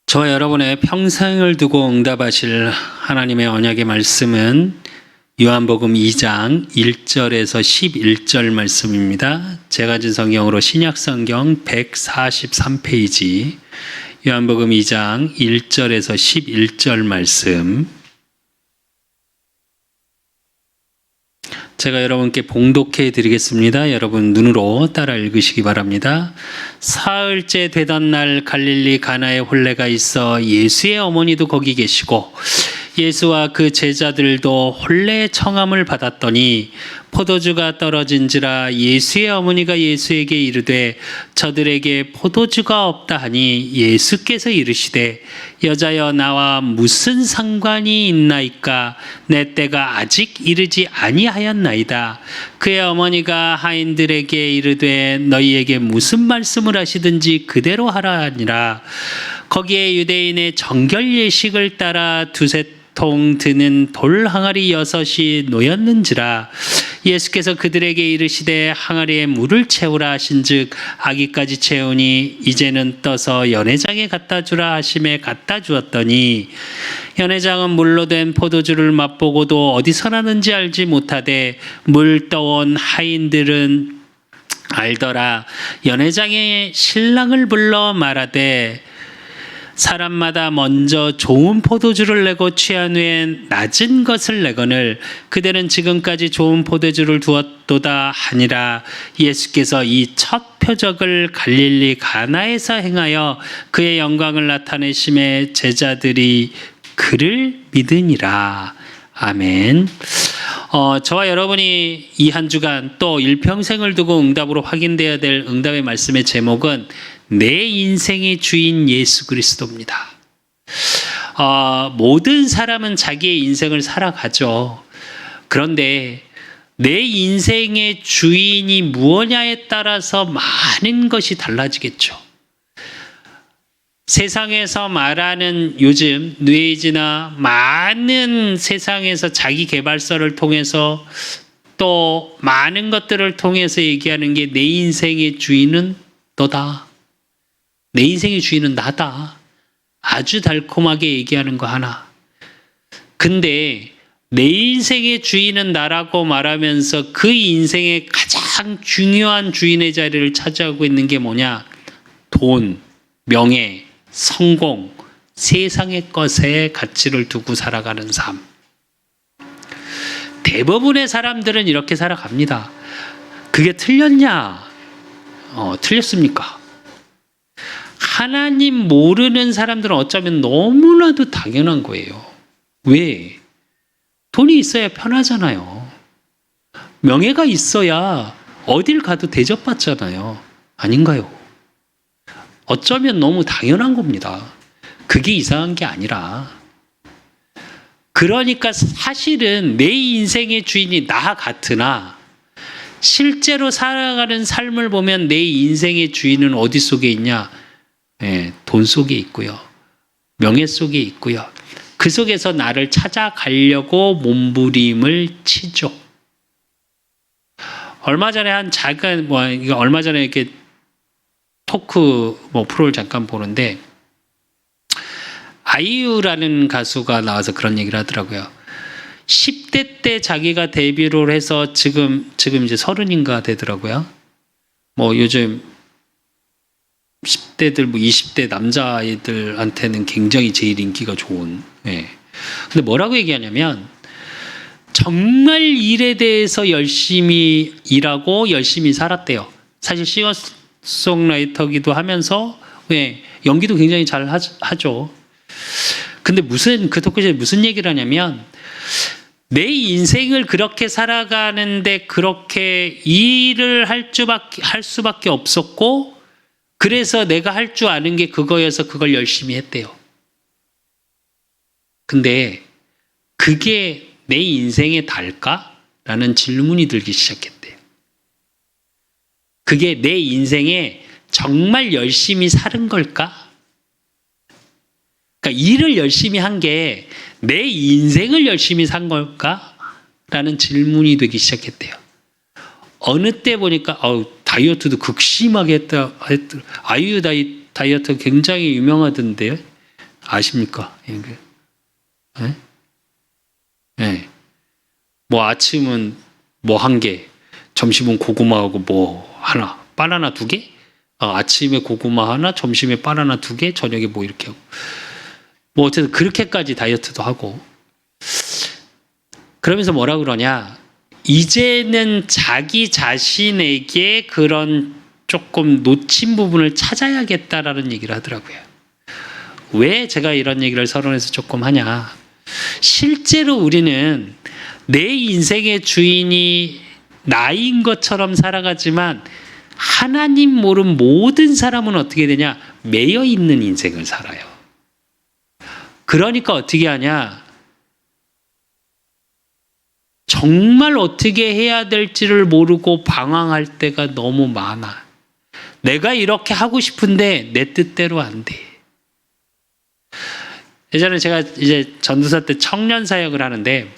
저와 여러분의 평생을 두고 응답하실 하나님의 언약의 말씀은 요한복음 2장 1절에서 11절 말씀입니다. 제가 가진 성경으로 신약성경 143페이지 요한복음 2장 1절에서 11절 말씀, 제가 여러분께 봉독해 드리겠습니다. 여러분 눈으로 따라 읽으시기 바랍니다. 사흘째 되던 날 갈릴리 가나에 혼례가 있어 예수의 어머니도 거기 계시고 예수와 그 제자들도 혼례의 청함을 받았더니 포도주가 떨어진지라 예수의 어머니가 예수에게 이르되 저들에게 포도주가 없다 하니 예수께서 이르시되 여자여 나와 무슨 상관이 있나이까 내 때가 아직 이르지 아니하였나이다. 그의 어머니가 하인들에게 이르되 너희에게 무슨 말씀을 하시든지 그대로 하라 하니라. 거기에 유대인의 정결 예식을 따라 두세 통 드는 돌 항아리 6이 놓였는지라. 예수께서 그들에게 이르시되 항아리에 물을 채우라 하신즉 아기까지 채우니 이제는 떠서 연회장에 갖다 주라 하심에 갖다 주었더니 연회장은 물로 된 포도주를 맛보고도 어디서 나는지 알지 못하되 물 떠온 하인들은 알더라. 연회장에 신랑을 불러 말하되 사람마다 먼저 좋은 포도주를 내고 취한 후에 낮은 것을 내거늘 그들은 지금까지 좋은 포도주를 두었도다 하니라. 예수께서 이 첫 표적을 갈릴리 가나에서 행하여 그의 영광을 나타내심에 제자들이 그를 믿으니라. 아멘. 저와 여러분이 이 한 주간 또 일평생을 두고 응답으로 확인되어야 될 응답의 말씀의 제목은 내 인생의 주인 예수 그리스도입니다. 모든 사람은 자기의 인생을 살아가죠. 그런데 내 인생의 주인이 무엇냐에 따라서 많은 것이 달라지겠죠. 세상에서 말하는 요즘 뉴에이지나 많은 세상에서 자기 개발서를 통해서 또 많은 것들을 통해서 얘기하는 게 내 인생의 주인은 너다. 내 인생의 주인은 나다. 아주 달콤하게 얘기하는 거 하나. 근데 내 인생의 주인은 나라고 말하면서 그 인생의 가장 중요한 주인의 자리를 차지하고 있는 게 뭐냐? 돈, 명예, 성공, 세상의 것에 가치를 두고 살아가는 삶. 대부분의 사람들은 이렇게 살아갑니다. 그게 틀렸냐? 틀렸습니까? 하나님 모르는 사람들은 어쩌면 너무나도 당연한 거예요. 왜? 돈이 있어야 편하잖아요. 명예가 있어야 어딜 가도 대접받잖아요. 아닌가요? 어쩌면 너무 당연한 겁니다. 그게 이상한 게 아니라. 그러니까 사실은 내 인생의 주인이 나 같으나 실제로 살아가는 삶을 보면 내 인생의 주인은 어디 속에 있냐? 돈 속에 있고요. 명예 속에 있고요. 그 속에서 나를 찾아가려고 몸부림을 치죠. 얼마 전에 얼마 전에 이렇게 토크 프로를 잠깐 보는데 아이유라는 가수가 나와서 그런 얘기를 하더라고요. 10대 때 자기가 데뷔를 해서 지금 이제 30인가 되더라고요. 요즘 10대들 20대 남자아이들한테는 굉장히 제일 인기가 좋은. 근데 뭐라고 얘기하냐면 정말 일에 대해서 열심히 일하고 열심히 살았대요. 사실 싱어송라이터기도 하면서 연기도 굉장히 잘 하죠. 근데 그 토크쇼에 무슨 얘기를 하냐면 내 인생을 그렇게 살아가는데 그렇게 일을 할 수밖에 없었고 그래서 내가 할 줄 아는 게 그거여서 그걸 열심히 했대요. 근데 그게 내 인생의 달까? 라는 질문이 들기 시작했대요. 그게 내 인생에 정말 열심히 살은 걸까? 그러니까 일을 열심히 한 게 내 인생을 열심히 산 걸까? 라는 질문이 되기 시작했대요. 어느 때 보니까 다이어트도 극심하게 했다. 아이유 다이어트 굉장히 유명하던데요. 아십니까? 네? 네. 뭐 아침은 뭐 한 개, 점심은 고구마하고 뭐 하나, 바나나 두 개? 아침에 고구마 하나, 점심에 바나나 두 개, 저녁에 뭐 이렇게 하고. 뭐 어쨌든 그렇게까지 다이어트도 하고. 그러면서 뭐라 그러냐? 이제는 자기 자신에게 그런 조금 놓친 부분을 찾아야겠다라는 얘기를 하더라고요. 왜 제가 이런 얘기를 서론에서 조금 하냐? 실제로 우리는 내 인생의 주인이 나인 것처럼 살아가지만 하나님 모른 모든 사람은 어떻게 되냐? 매여 있는 인생을 살아요. 그러니까 어떻게 하냐? 정말 어떻게 해야 될지를 모르고 방황할 때가 너무 많아. 내가 이렇게 하고 싶은데 내 뜻대로 안 돼. 예전에 제가 이제 전도사 때 청년 사역을 하는데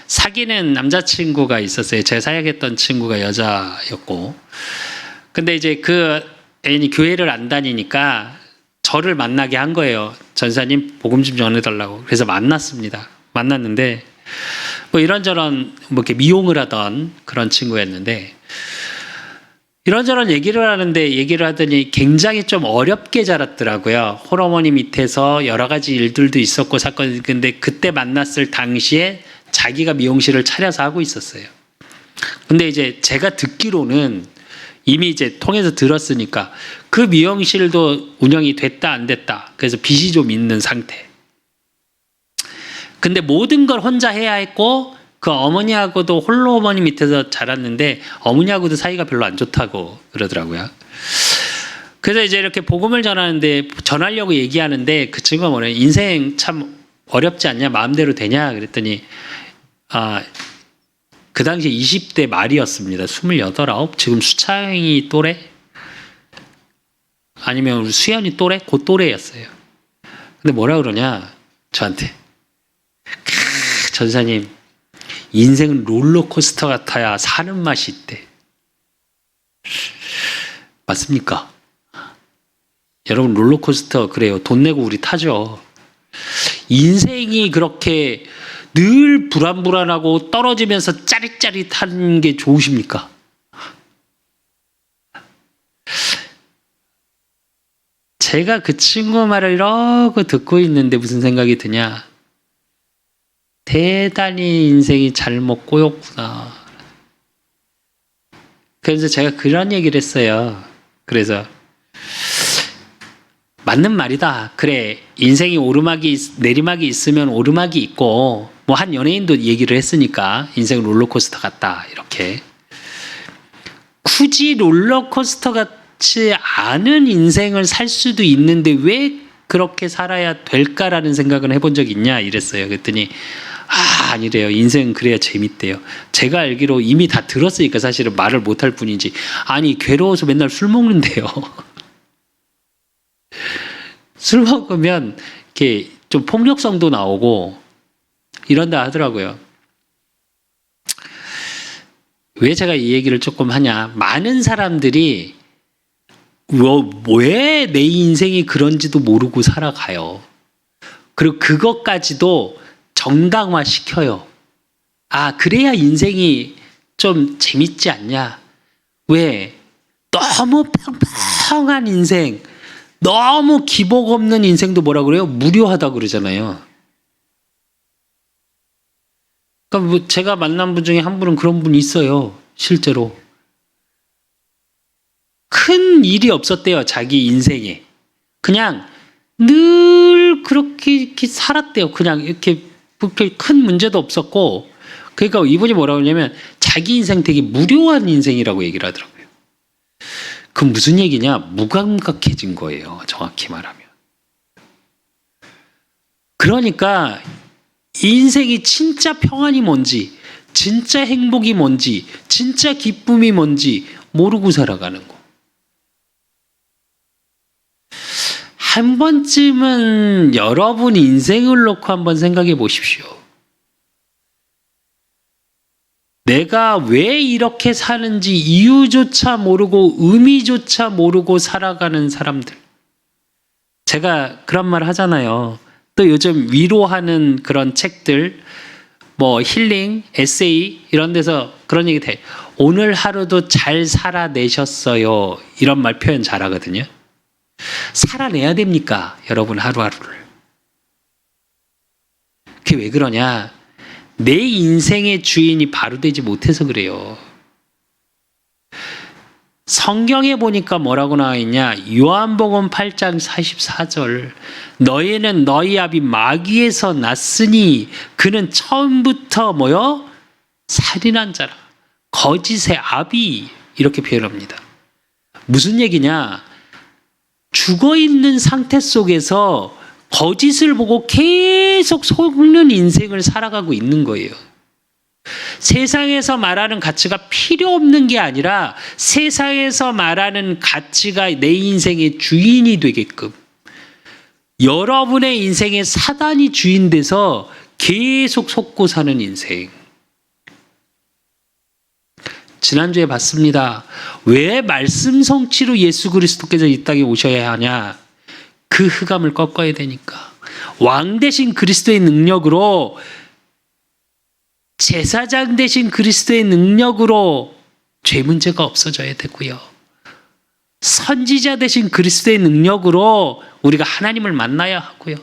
사귀는 남자친구가 있었어요. 제 사역했던 친구가 여자였고. 근데 이제 그 애인이 교회를 안 다니니까 저를 만나게 한 거예요. 전사님 복음 좀 전해달라고. 그래서 만났습니다. 만났는데 뭐 이런저런 뭐 이렇게 미용을 하던 그런 친구였는데 이런저런 얘기를 하더니 굉장히 좀 어렵게 자랐더라고요. 홀어머니 밑에서 여러 가지 일들도 있었고 사건이. 근데 그때 만났을 당시에 자기가 미용실을 차려서 하고 있었어요. 근데 이제 제가 듣기로는 이미 이제 통해서 들었으니까 그 미용실도 운영이 됐다 안 됐다. 그래서 빚이 좀 있는 상태. 근데 모든 걸 혼자 해야 했고 그 어머니하고도 홀로 어머니 밑에서 자랐는데 어머니하고도 사이가 별로 안 좋다고 그러더라고요. 그래서 이제 이렇게 복음을 전하려고 얘기하는데 그 친구가 뭐래? 인생 참 어렵지 않냐? 마음대로 되냐? 그랬더니 그 당시에 20대 말이었습니다. 28, 9. 지금 수창이 또래? 아니면 우리 수연이 또래? 그 또래였어요. 근데 뭐라 그러냐? 저한테. 전사님, 인생은 롤러코스터 같아야 사는 맛이 있대. 맞습니까? 여러분 롤러코스터 그래요. 돈 내고 우리 타죠. 인생이 그렇게 늘 불안불안하고 떨어지면서 짜릿짜릿한 게 좋으십니까? 제가 그 친구 말을 이러고 듣고 있는데 무슨 생각이 드냐? 대단히 인생이 잘못 꼬였구나. 그래서 제가 그런 얘기를 했어요. 그래서 맞는 말이다. 그래, 인생이 내리막이 있으면 오르막이 있고, 뭐 한 연예인도 얘기를 했으니까 인생은 롤러코스터 같다 이렇게. 굳이 롤러코스터 같지 않은 인생을 살 수도 있는데 왜 그렇게 살아야 될까라는 생각을 해본 적 있냐 이랬어요. 그랬더니 아니래요. 인생은 그래야 재밌대요. 제가 알기로 이미 다 들었으니까 사실은 말을 못할 뿐이지. 아니 괴로워서 맨날 술 먹는데요. 술 먹으면 이렇게 좀 폭력성도 나오고 이런다 하더라고요. 왜 제가 이 얘기를 조금 하냐? 많은 사람들이 왜 내 인생이 그런지도 모르고 살아가요. 그리고 그것까지도 정당화 시켜요. 그래야 인생이 좀 재밌지 않냐? 왜? 너무 평평한 인생, 너무 기복 없는 인생도 뭐라 그래요? 무료하다 그러잖아요. 그러니까 뭐 제가 만난 분 중에 한 분은 그런 분이 있어요. 실제로. 큰 일이 없었대요. 자기 인생에. 그냥 늘 그렇게 살았대요. 그냥 이렇게 큰 문제도 없었고. 그러니까 이분이 뭐라고 하냐면 자기 인생 되게 무료한 인생이라고 얘기를 하더라고요. 그 무슨 얘기냐? 무감각해진 거예요. 정확히 말하면. 그러니까 인생이 진짜 평안이 뭔지, 진짜 행복이 뭔지, 진짜 기쁨이 뭔지 모르고 살아가는 거. 한 번쯤은 여러분 인생을 놓고 한번 생각해 보십시오. 내가 왜 이렇게 사는지 이유조차 모르고 의미조차 모르고 살아가는 사람들. 제가 그런 말 하잖아요. 또 요즘 위로하는 그런 책들, 뭐 힐링, 에세이 이런 데서 그런 얘기 돼. 오늘 하루도 잘 살아내셨어요. 이런 말 표현 잘하거든요. 살아내야 됩니까? 여러분 하루하루를. 그게 왜 그러냐? 내 인생의 주인이 바로 되지 못해서 그래요. 성경에 보니까 뭐라고 나와 있냐? 요한복음 8장 44절. 너희는 너희 아비 마귀에서 났으니 그는 처음부터 뭐요? 살인한 자라. 거짓의 아비. 이렇게 표현합니다. 무슨 얘기냐? 죽어 있는 상태 속에서 거짓을 보고 계속 속는 인생을 살아가고 있는 거예요. 세상에서 말하는 가치가 필요 없는 게 아니라 세상에서 말하는 가치가 내 인생의 주인이 되게끔 여러분의 인생에 사단이 주인 돼서 계속 속고 사는 인생. 지난주에 봤습니다. 왜 말씀 성취로 예수 그리스도께서 이 땅에 오셔야 하냐? 그 흑암을 꺾어야 되니까. 왕 대신 그리스도의 능력으로, 제사장 대신 그리스도의 능력으로 죄 문제가 없어져야 되고요. 선지자 대신 그리스도의 능력으로 우리가 하나님을 만나야 하고요.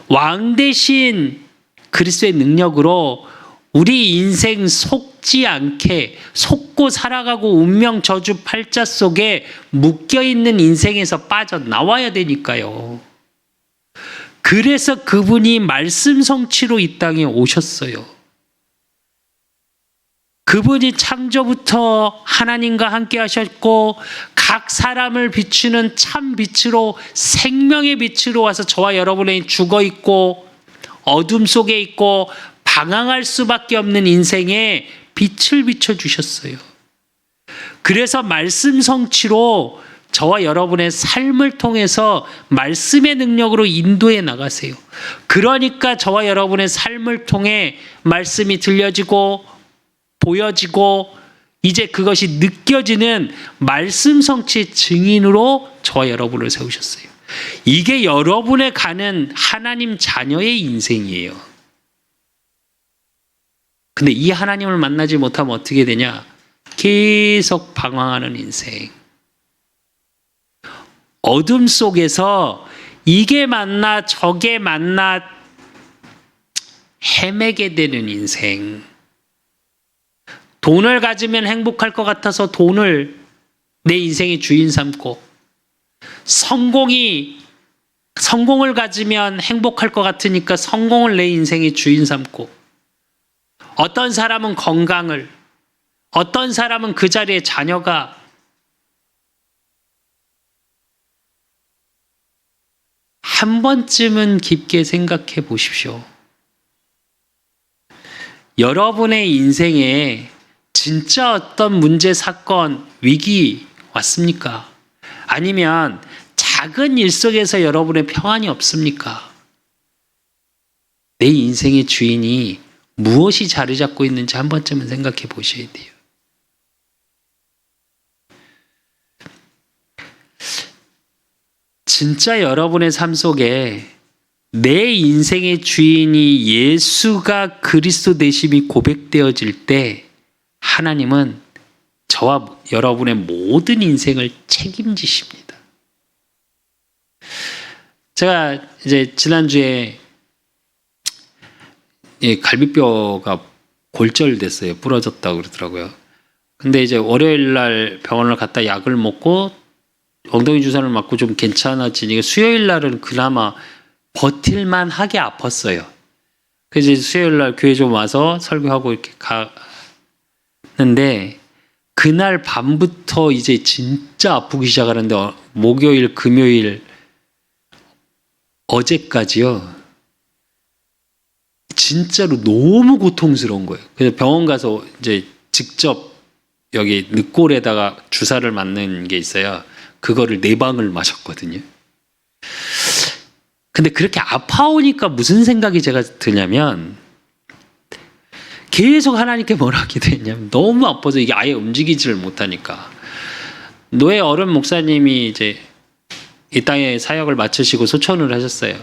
왕 대신 그리스도의 능력으로 우리 인생 속지 않게 속고 살아가고 운명 저주 팔자 속에 묶여있는 인생에서 빠져나와야 되니까요. 그래서 그분이 말씀 성취로 이 땅에 오셨어요. 그분이 창조부터 하나님과 함께 하셨고 각 사람을 비추는 참 빛으로 생명의 빛으로 와서 저와 여러분의 죽어있고 어둠 속에 있고 방황할 수밖에 없는 인생에 빛을 비춰주셨어요. 그래서 말씀 성취로 저와 여러분의 삶을 통해서 말씀의 능력으로 인도해 나가세요. 그러니까 저와 여러분의 삶을 통해 말씀이 들려지고 보여지고 이제 그것이 느껴지는 말씀 성취의 증인으로 저와 여러분을 세우셨어요. 이게 여러분의 가는 하나님 자녀의 인생이에요. 근데 이 하나님을 만나지 못하면 어떻게 되냐? 계속 방황하는 인생. 어둠 속에서 이게 맞나 저게 맞나 헤매게 되는 인생. 돈을 가지면 행복할 것 같아서 돈을 내 인생의 주인 삼고, 성공을 가지면 행복할 것 같으니까 성공을 내 인생의 주인 삼고, 어떤 사람은 건강을, 어떤 사람은 그 자리에 자녀가, 한 번쯤은 깊게 생각해 보십시오. 여러분의 인생에 진짜 어떤 문제, 사건, 위기 왔습니까? 아니면 작은 일 속에서 여러분의 평안이 없습니까? 내 인생의 주인이 무엇이 자리 잡고 있는지 한 번쯤은 생각해 보셔야 돼요. 진짜 여러분의 삶 속에 내 인생의 주인이 예수가 그리스도 되심이 고백되어질 때 하나님은 저와 여러분의 모든 인생을 책임지십니다. 제가 이제 지난주에 갈비뼈가 골절됐어요. 부러졌다고 그러더라고요. 근데 이제 월요일 날 병원을 갔다 약을 먹고 엉덩이 주사를 맞고 좀 괜찮아지니까 수요일 날은 그나마 버틸만 하게 아팠어요. 그래서 이제 수요일 날 교회 좀 와서 설교하고 이렇게 가는데 그날 밤부터 이제 진짜 아프기 시작하는데 목요일, 금요일, 어제까지요. 진짜로 너무 고통스러운 거예요. 그래서 병원 가서 이제 직접 여기 늑골에다가 주사를 맞는 게 있어요. 그거를 4방을 맞았거든요. 근데 그렇게 아파오니까 무슨 생각이 제가 드냐면 계속 하나님께 뭐라 하게 되냐면 너무 아파서 이게 아예 움직이지를 못하니까 노예 어른 목사님이 이제 이 땅에 사역을 마치시고 소천을 하셨어요.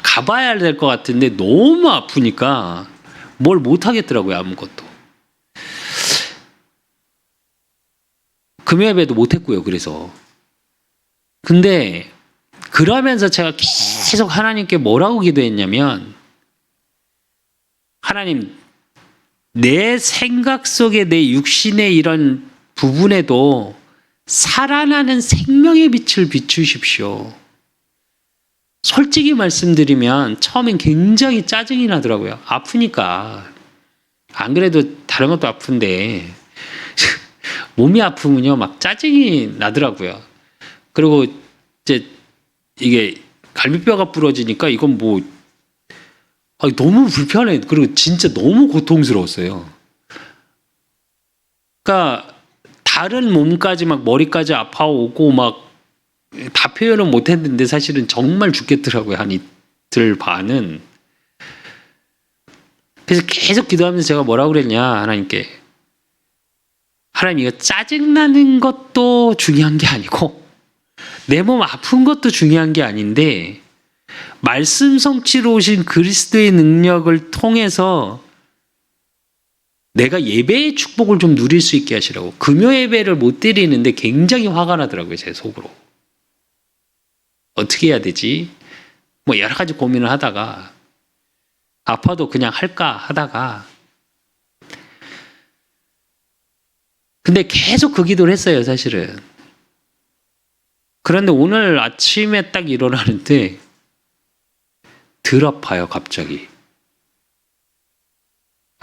가봐야 될 것 같은데 너무 아프니까 뭘 못하겠더라고요, 아무것도. 금요예배도 못했고요, 그래서. 근데 그러면서 제가 계속 하나님께 뭐라고 기도했냐면, 하나님, 내 생각 속에 내 육신의 이런 부분에도 살아나는 생명의 빛을 비추십시오. 솔직히 말씀드리면 처음엔 굉장히 짜증이 나더라고요. 아프니까. 안 그래도 다른 것도 아픈데 몸이 아프면요 막 짜증이 나더라고요. 그리고 이제 이게 갈비뼈가 부러지니까 이건 뭐 너무 불편해. 그리고 진짜 너무 고통스러웠어요. 그러니까 다른 몸까지 막 머리까지 아파오고 막 다 표현은 못했는데 사실은 정말 죽겠더라고요. 한 이틀 반은. 그래서 계속 기도하면서 제가 뭐라고 그랬냐, 하나님께. 하나님, 이거 짜증나는 것도 중요한 게 아니고 내 몸 아픈 것도 중요한 게 아닌데 말씀 성취로 오신 그리스도의 능력을 통해서 내가 예배의 축복을 좀 누릴 수 있게 하시라고. 금요 예배를 못 드리는데 굉장히 화가 나더라고요, 제 속으로. 어떻게 해야 되지? 뭐 여러 가지 고민을 하다가 아파도 그냥 할까 하다가 근데 계속 그 기도를 했어요, 사실은. 그런데 오늘 아침에 딱 일어나는데 덜 아파요, 갑자기.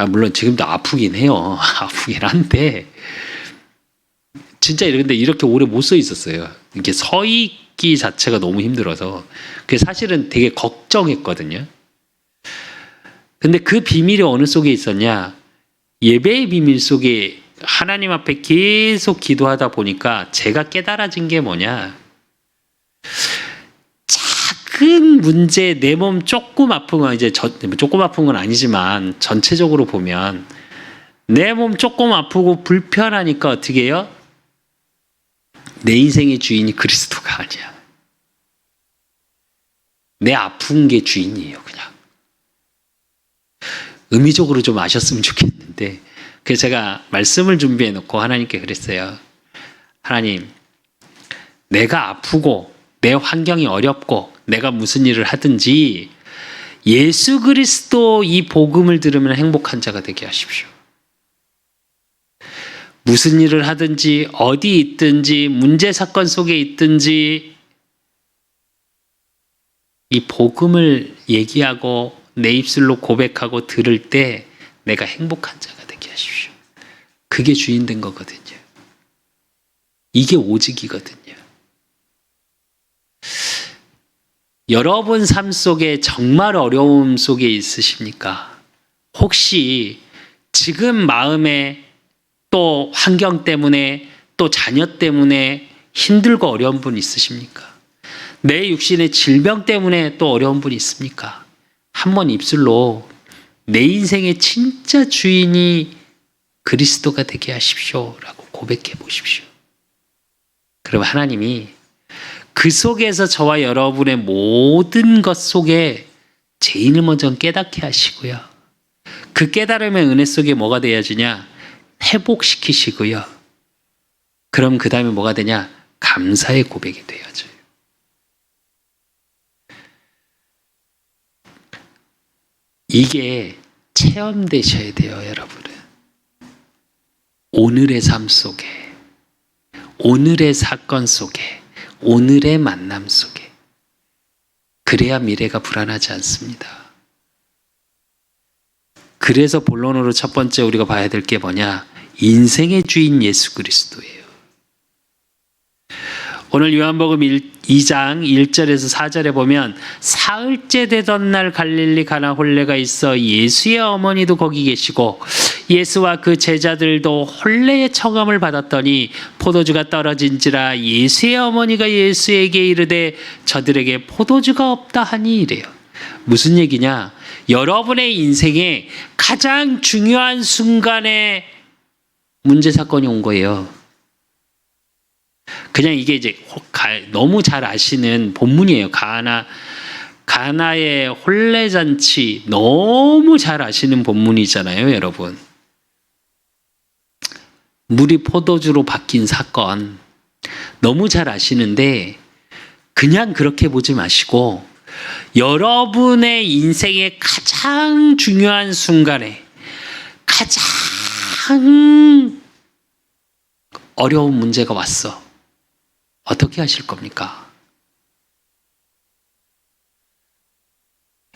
물론 지금도 아프긴 해요. 아프긴 한데 진짜 근데 이렇게 오래 못 서 있었어요. 이렇게 서 있기 자체가 너무 힘들어서. 그게 사실은 되게 걱정했거든요. 근데 그 비밀이 어느 속에 있었냐? 예배의 비밀 속에 하나님 앞에 계속 기도하다 보니까 제가 깨달아진 게 뭐냐? 작은 문제, 내 몸 조금 아픈 건 이제 조금 아픈 건 아니지만 전체적으로 보면 내 몸 조금 아프고 불편하니까 어떻게 해요? 내 인생의 주인이 그리스도가 아니야. 내 아픈 게 주인이에요, 그냥. 의미적으로 좀 아셨으면 좋겠는데, 그래서 제가 말씀을 준비해 놓고 하나님께 그랬어요. 하나님, 내가 아프고 내 환경이 어렵고 내가 무슨 일을 하든지 예수 그리스도 이 복음을 들으면 행복한 자가 되게 하십시오. 무슨 일을 하든지 어디 있든지 문제 사건 속에 있든지 이 복음을 얘기하고 내 입술로 고백하고 들을 때 내가 행복한 자가 되게 하십시오. 그게 주인 된 거거든요. 이게 오직이거든요. 여러분 삶 속에 정말 어려움 속에 있으십니까? 혹시 지금 마음에 또 환경 때문에 또 자녀 때문에 힘들고 어려운 분 있으십니까? 내 육신의 질병 때문에 또 어려운 분 있습니까? 한번 입술로 내 인생의 진짜 주인이 그리스도가 되게 하십시오 라고 고백해 보십시오. 그럼 하나님이 그 속에서 저와 여러분의 모든 것 속에 제일 먼저 깨닫게 하시고요. 그 깨달음의 은혜 속에 뭐가 되어지냐? 회복시키시고요. 그럼 그 다음에 뭐가 되냐? 감사의 고백이 되어져요. 이게 체험되셔야 돼요, 여러분은. 오늘의 삶 속에, 오늘의 사건 속에, 오늘의 만남 속에. 그래야 미래가 불안하지 않습니다. 그래서 본론으로 첫 번째 우리가 봐야 될 게 뭐냐? 인생의 주인 예수 그리스도예요. 오늘 요한복음 2장 1절에서 4절에 보면 사흘째 되던 날 갈릴리 가나 혼례가 있어 예수의 어머니도 거기 계시고 예수와 그 제자들도 혼례의 청함을 받았더니 포도주가 떨어진지라 예수의 어머니가 예수에게 이르되 저들에게 포도주가 없다 하니 이래요. 무슨 얘기냐? 여러분의 인생에 가장 중요한 순간에 문제 사건이 온 거예요. 그냥 이게 이제 너무 잘 아시는 본문이에요. 가나의 혼례잔치 너무 잘 아시는 본문이잖아요, 여러분. 물이 포도주로 바뀐 사건 너무 잘 아시는데 그냥 그렇게 보지 마시고 여러분의 인생의 가장 중요한 순간에 가장 어려운 문제가 왔어. 어떻게 하실 겁니까?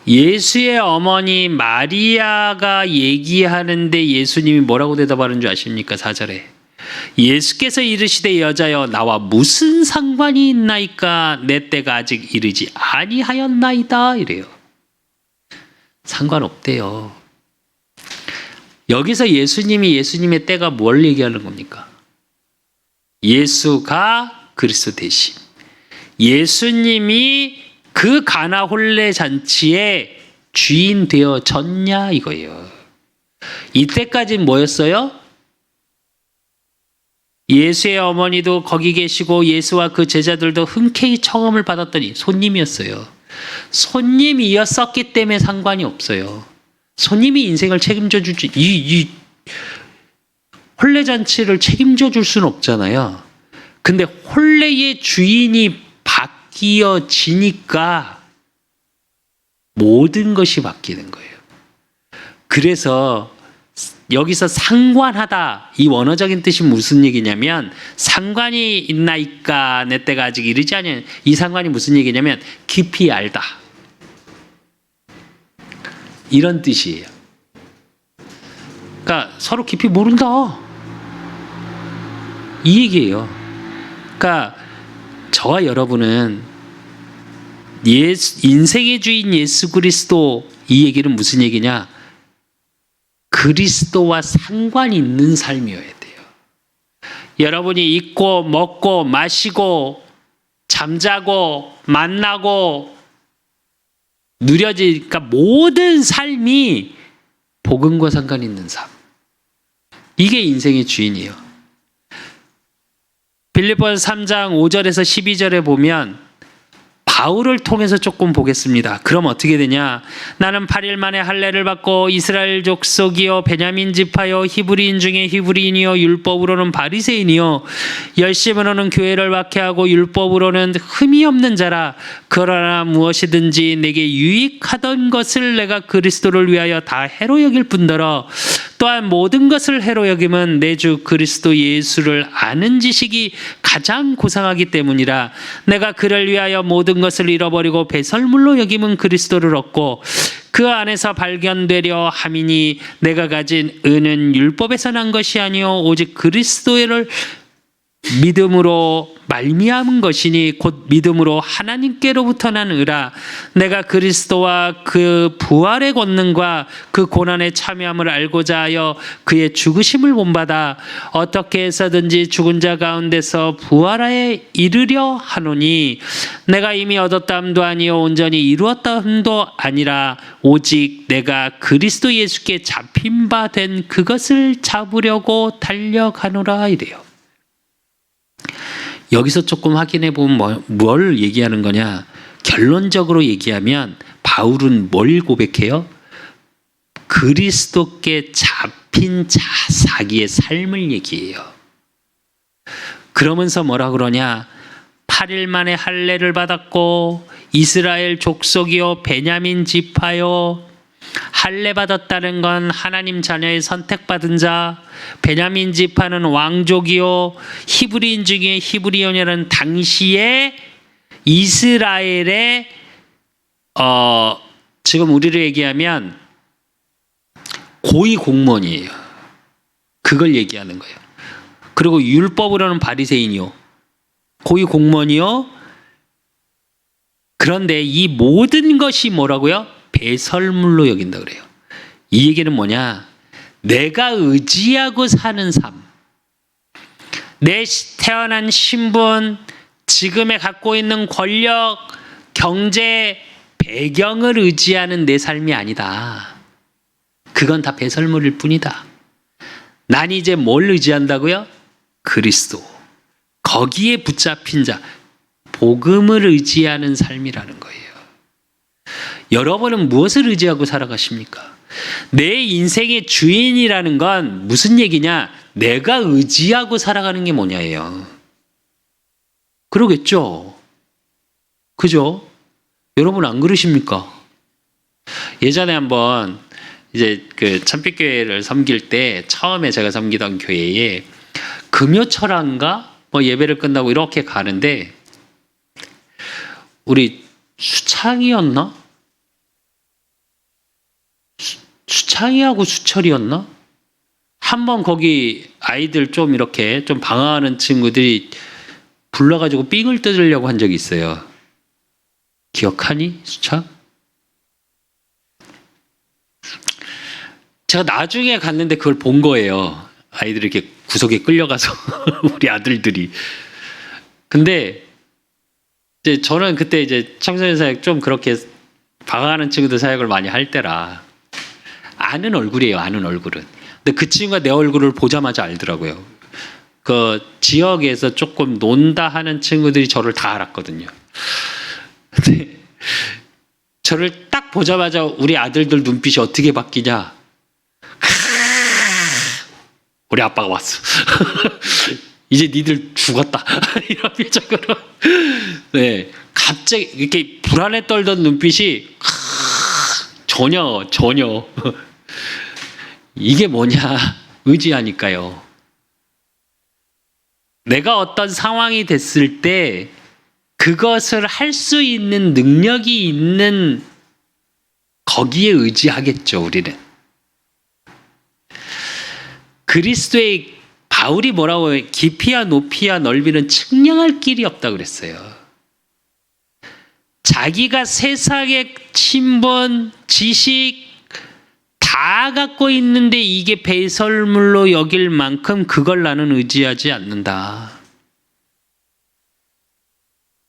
예수의 어머니 마리아가 얘기하는데 예수님이 뭐라고 대답하는 줄 아십니까? 4절에 예수께서 이르시되 여자여 나와 무슨 상관이 있나이까 내 때가 아직 이르지 아니하였나이다 이래요. 상관없대요. 여기서 예수님의 때가 뭘 얘기하는 겁니까? 예수가 그리스도 되심. 예수님이 그 가나 혼례 잔치의 주인 되어졌냐 이거예요. 이때까지는 뭐였어요? 예수의 어머니도 거기 계시고 예수와 그 제자들도 흔쾌히 청음을 받았더니 손님이었어요. 손님이었었기 때문에 상관이 없어요. 손님이 인생을 책임져 주지 이 혼례 잔치를 책임져 줄 수는 없잖아요. 근데 혼례의 주인이 바뀌어지니까 모든 것이 바뀌는 거예요. 그래서 여기서 상관하다 이 원어적인 뜻이 무슨 얘기냐면 상관이 있나이까 내 때가 아직 이르지 않은 이 상관이 무슨 얘기냐면 깊이 알다 이런 뜻이에요. 그러니까 서로 깊이 모른다 이 얘기예요. 그러니까 저와 여러분은 인생의 주인 예수 그리스도 이 얘기는 무슨 얘기냐? 그리스도와 상관이 있는 삶이어야 돼요. 여러분이 입고 먹고 마시고 잠자고 만나고 누려지니까 모든 삶이 복음과 상관 있는 삶. 이게 인생의 주인이에요. 빌립보서 3장 5절에서 12절에 보면 바울을 통해서 조금 보겠습니다. 그럼 어떻게 되냐? 나는 8일 만에 할례를 받고 이스라엘 족속이요 베냐민 지파요 히브리인 중에 히브리인이요 율법으로는 바리새인이요 열심으로는 교회를 박해하고 율법으로는 흠이 없는 자라. 그러나 무엇이든지 내게 유익하던 것을 내가 그리스도를 위하여 다 해로 여길 뿐더러 또한 모든 것을 해로 여김은 내 주 그리스도 예수를 아는 지식이 가장 고상하기 때문이라. 내가 그를 위하여 모든 것을 잃어버리고 배설물로 여김은 그리스도를 얻고 그 안에서 발견되려 함이니 내가 가진 은은 율법에서 난 것이 아니요 오직 그리스도를 믿음으로 말미암은 것이니 곧 믿음으로 하나님께로부터 난 의라. 내가 그리스도와 그 부활의 권능과 그 고난에 참여함을 알고자 하여 그의 죽으심을 본받아 어떻게 해서든지 죽은 자 가운데서 부활하에 이르려 하노니 내가 이미 얻었다함도 아니요 온전히 이루었다함도 아니라 오직 내가 그리스도 예수께 잡힌 바 된 그것을 잡으려고 달려가노라 이래요. 여기서 조금 확인해 보면 뭘 얘기하는 거냐? 결론적으로 얘기하면 바울은 뭘 고백해요? 그리스도께 잡힌 자기의 삶을 얘기해요. 그러면서 뭐라 그러냐? 8일 만에 할례를 받았고 이스라엘 족속이요 베냐민 지파요. 할례 받았다는 건 하나님 자녀의 선택받은 자. 베냐민 지파는 왕족이요 히브리인 중에 히브리인이라는 당시에 이스라엘의 지금 우리로 얘기하면 고위 공무원이에요. 그걸 얘기하는 거예요. 그리고 율법으로는 바리새인이요 고위 공무원이요. 그런데 이 모든 것이 뭐라고요? 배설물로 여긴다 그래요. 이 얘기는 뭐냐? 내가 의지하고 사는 삶, 내 태어난 신분, 지금에 갖고 있는 권력, 경제, 배경을 의지하는 내 삶이 아니다. 그건 다 배설물일 뿐이다. 난 이제 뭘 의지한다고요? 그리스도. 거기에 붙잡힌 자, 복음을 의지하는 삶이라는 거예요. 여러분은 무엇을 의지하고 살아가십니까? 내 인생의 주인이라는 건 무슨 얘기냐? 내가 의지하고 살아가는 게 뭐냐예요. 그러겠죠? 그죠? 여러분 안 그러십니까? 예전에 한번 이제 그 참빛교회를 섬길 때 처음에 제가 섬기던 교회에 금요철학인가 뭐 예배를 끝나고 이렇게 가는데 우리 수창이었나? 수창이하고 수철이었나? 한번 거기 아이들 좀 이렇게 좀 방황하는 친구들이 불러가지고 삥을 뜯으려고 한 적이 있어요. 기억하니? 수창? 제가 나중에 갔는데 그걸 본 거예요. 아이들이 이렇게 구석에 끌려가서 우리 아들들이. 근데 이제 저는 그때 이제 청소년 사역 좀 그렇게 방황하는 친구들 사역을 많이 할 때라 아는 얼굴이에요. 아는 얼굴은. 근데 그 친구가 내 얼굴을 보자마자 알더라고요. 그 지역에서 조금 논다 하는 친구들이 저를 다 알았거든요. 근데 저를 딱 보자마자 우리 아들들 눈빛이 어떻게 바뀌냐? 우리 아빠가 왔어. 이제 니들 죽었다. 이런 표정으로. 네, 갑자기 이렇게 불안에 떨던 눈빛이 전혀 이게 뭐냐? 의지하니까요. 내가 어떤 상황이 됐을 때 그것을 할 수 있는 능력이 있는 거기에 의지하겠죠, 우리는. 그리스도의 바울이 뭐라고 해요? 깊이와 높이와 넓이는 측량할 길이 없다 그랬어요. 자기가 세상의 친분, 지식 다 갖고 있는데 이게 배설물로 여길 만큼 그걸 나는 의지하지 않는다.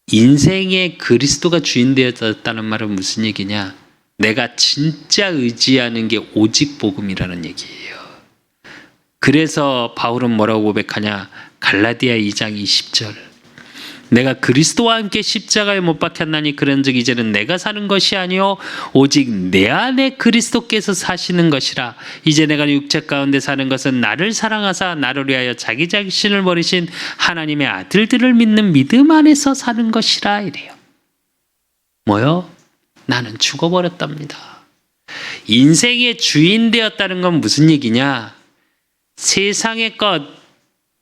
인생에 그리스도가 주인 되었다는 말은 무슨 얘기냐? 내가 진짜 의지하는 게 오직 복음이라는 얘기예요. 그래서 바울은 뭐라고 고백하냐? 갈라디아 2장 20절. 내가 그리스도와 함께 십자가에 못 박혔나니 그런즉 이제는 내가 사는 것이 아니요 오직 내 안에 그리스도께서 사시는 것이라. 이제 내가 육체 가운데 사는 것은 나를 사랑하사 나를 위하여 자기 자신을 버리신 하나님의 아들들을 믿는 믿음 안에서 사는 것이라 이래요. 뭐요? 나는 죽어버렸답니다. 인생의 주인 되었다는 건 무슨 얘기냐? 세상의 것,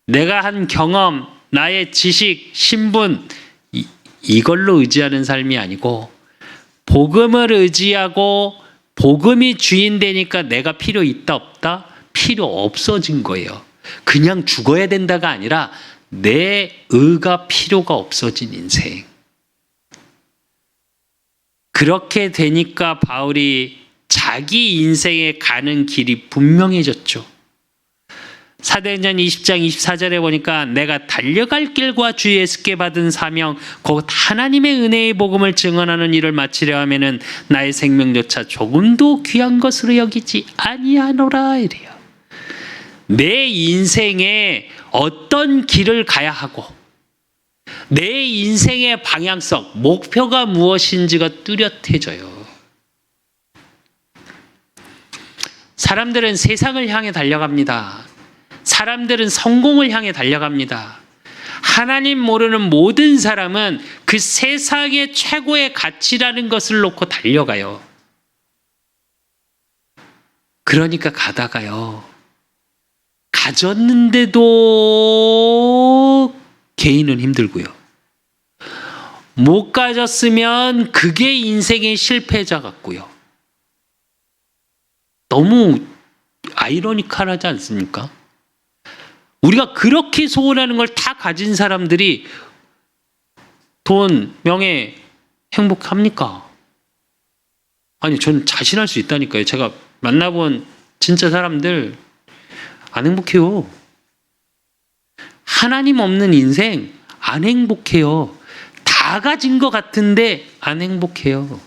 내가 한 경험, 나의 지식, 신분 이걸로 의지하는 삶이 아니고 복음을 의지하고 복음이 주인 되니까 내가 필요 있다 없다? 필요 없어진 거예요. 그냥 죽어야 된다가 아니라 내 의가 필요가 없어진 인생. 그렇게 되니까 바울이 자기 인생에 가는 길이 분명해졌죠. 사도행전 20장 24절에 보니까 내가 달려갈 길과 주 예수께 받은 사명 곧 하나님의 은혜의 복음을 증언하는 일을 마치려 하면은 나의 생명조차 조금도 귀한 것으로 여기지 아니하노라 이래요. 내 인생에 어떤 길을 가야 하고 내 인생의 방향성, 목표가 무엇인지가 뚜렷해져요. 사람들은 세상을 향해 달려갑니다. 사람들은 성공을 향해 달려갑니다. 하나님 모르는 모든 사람은 그 세상의 최고의 가치라는 것을 놓고 달려가요. 그러니까 가다가요. 가졌는데도 개인은 힘들고요. 못 가졌으면 그게 인생의 실패자 같고요. 너무 아이러니컬하지 않습니까? 우리가 그렇게 소원하는 걸 다 가진 사람들이 돈, 명예, 행복합니까? 아니, 저는 자신할 수 있다니까요. 제가 만나본 진짜 사람들 안 행복해요. 하나님 없는 인생 안 행복해요. 다 가진 것 같은데 안 행복해요.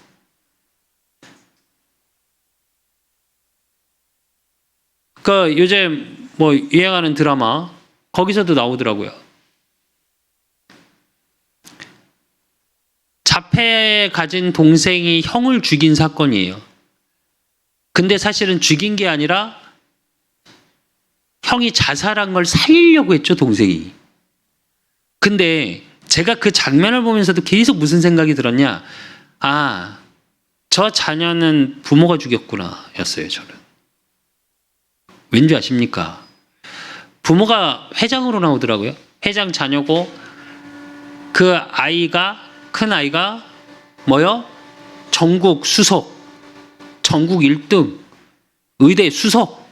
그러니까 요즘 뭐 유행하는 드라마 거기서도 나오더라고요. 자폐 가진 동생이 형을 죽인 사건이에요. 근데 사실은 죽인 게 아니라 형이 자살한 걸 살리려고 했죠, 동생이. 근데 제가 그 장면을 보면서도 계속 무슨 생각이 들었냐? 아, 저 자녀는 부모가 죽였구나 였어요, 저는. 왠지 아십니까? 부모가 회장으로 나오더라고요. 회장 자녀고 그 아이가, 큰 아이가 뭐요? 전국 수석, 전국 1등, 의대 수석.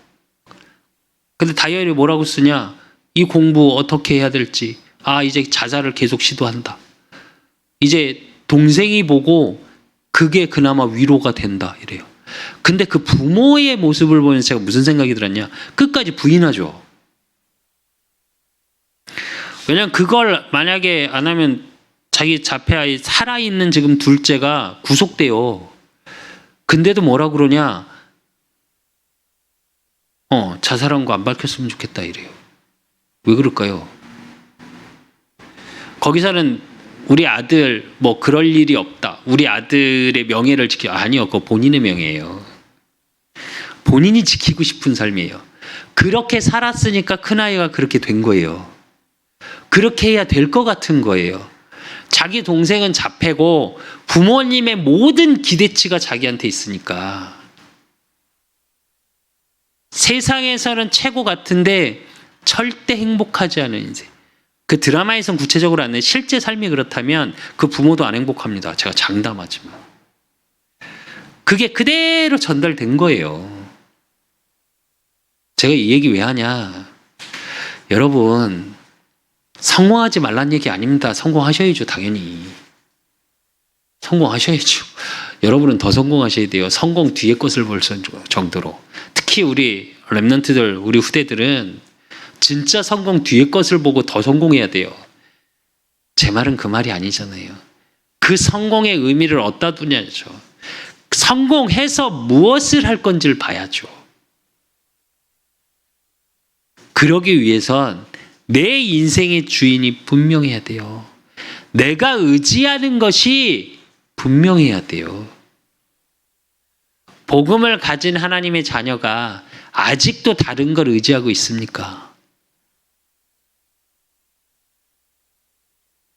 근데 다이어리에 뭐라고 쓰냐? 이 공부 어떻게 해야 될지. 아, 이제 자살을 계속 시도한다. 이제 동생이 보고 그게 그나마 위로가 된다 이래요. 근데 그 부모의 모습을 보면서 제가 무슨 생각이 들었냐? 끝까지 부인하죠. 왜냐면 그걸 만약에 안 하면 자기 자폐 아이 살아있는 지금 둘째가 구속돼요. 근데도 뭐라 그러냐? 자살한 거 안 밝혔으면 좋겠다 이래요. 왜 그럴까요? 거기서는 우리 아들 뭐 그럴 일이 없다. 우리 아들의 명예를 지켜. 아니요. 그거 본인의 명예예요. 본인이 지키고 싶은 삶이에요. 그렇게 살았으니까 큰아이가 그렇게 된 거예요. 그렇게 해야 될 것 같은 거예요. 자기 동생은 자폐고 부모님의 모든 기대치가 자기한테 있으니까. 세상에서는 최고 같은데 절대 행복하지 않은 인생. 그 드라마에선 구체적으로 안 해. 실제 삶이 그렇다면 그 부모도 안 행복합니다. 제가 장담하지만. 그게 그대로 전달된 거예요. 제가 이 얘기 왜 하냐. 여러분, 성공하지 말란 얘기 아닙니다. 성공하셔야죠, 당연히. 성공하셔야죠. 여러분은 더 성공하셔야 돼요. 성공 뒤에 것을 볼 정도로. 특히 우리 랩런트들, 우리 후대들은 진짜 성공 뒤에 것을 보고 더 성공해야 돼요. 제 말은 그 말이 아니잖아요. 그 성공의 의미를 어디다 두냐죠. 성공해서 무엇을 할 건지를 봐야죠. 그러기 위해선 내 인생의 주인이 분명해야 돼요. 내가 의지하는 것이 분명해야 돼요. 복음을 가진 하나님의 자녀가 아직도 다른 걸 의지하고 있습니까?